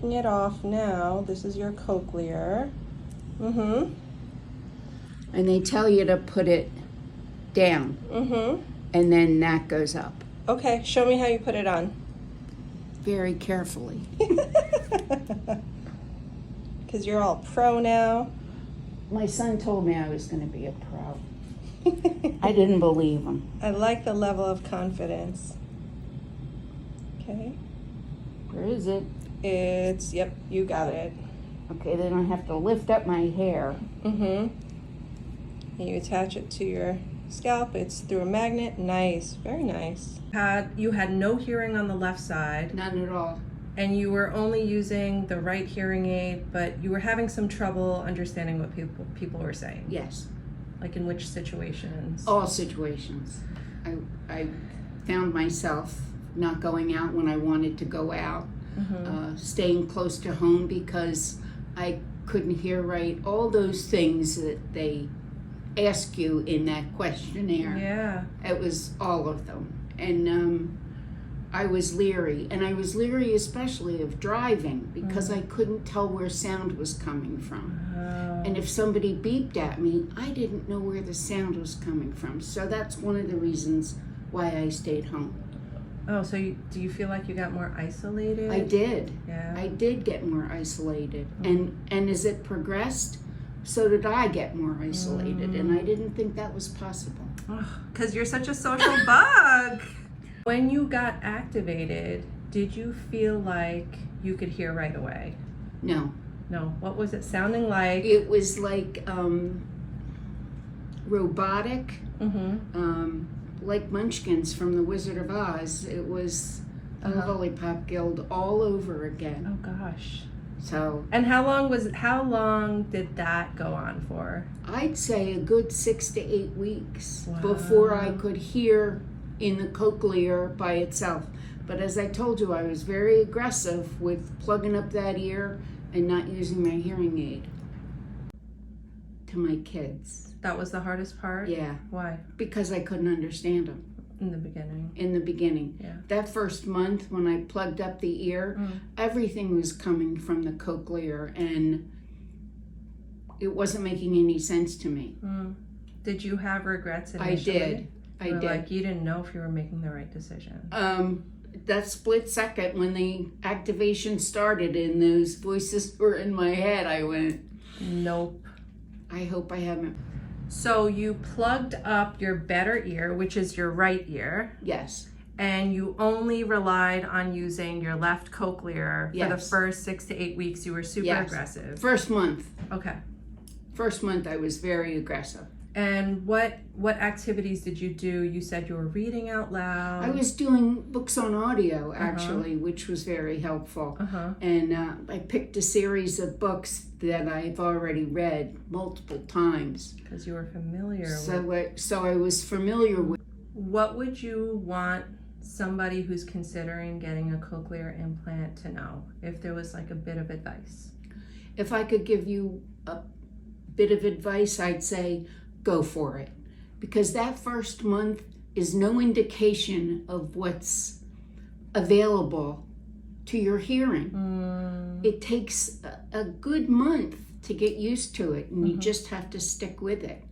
taking it off now. This is your cochlear. Mm-hmm. And they tell you to put it down. Mm-hmm. And then that goes up. Okay, show me how you put it on. Very carefully. Because you're all pro now. My son told me I was going to be a pro. I didn't believe him. I like the level of confidence. Okay. Where is it? It's, yep, you got it. Okay, then I have to lift up my hair. Mm-hmm. And you attach it to your scalp. It's through a magnet. Nice, very nice. You had no hearing on the left side. None at all. And you were only using the right hearing aid, but you were having some trouble understanding what people were saying. Yes. Like in which situations? All situations. I found myself not going out when I wanted to go out, staying close to home because I couldn't hear right. All those things that they ask you in that questionnaire. Yeah. It was all of them. And I was leery. And I was leery especially of driving because I couldn't tell where sound was coming from. And if somebody beeped at me, I didn't know where the sound was coming from. So that's one of the reasons why I stayed home. Oh, so do you feel like you got more isolated? I did. Yeah. I did get more isolated. And as it progressed, so did I get more isolated. And I didn't think that was possible. Because you're such a social bug. When you got activated, did you feel like you could hear right away? No. No. What was it sounding like? It was like robotic, like Munchkins from The Wizard of Oz. It was the Lollipop Guild all over again. Oh gosh. So. And how long did that go on for? I'd say a good 6 to 8 weeks before I could hear in the cochlear by itself. But as I told you, I was very aggressive with plugging up that ear and not using my hearing aid to my kids. That was the hardest part? Yeah. Why? Because I couldn't understand them. In the beginning. In the beginning. Yeah. That first month when I plugged up the ear, everything was coming from the cochlear and it wasn't making any sense to me. Did you have regrets initially? I did. Like you didn't know if you were making the right decision? That split second when the activation started and those voices were in my head, I went, nope. I hope I haven't. So you plugged up your better ear, which is your right ear. Yes. And you only relied on using your left cochlear for the first 6 to 8 weeks. You were super aggressive. First month. Okay. First month I was very aggressive. And what activities did you do? You said you were reading out loud. I was doing books on audio, actually, which was very helpful. And I picked a series of books that I've already read multiple times. Because you were familiar with. So I was familiar with. What would you want somebody who's considering getting a cochlear implant to know, if there was like a bit of advice? If I could give you a bit of advice, I'd say go for it. Because that first month is no indication of what's available to your hearing. It takes a good month to get used to it, and you just have to stick with it.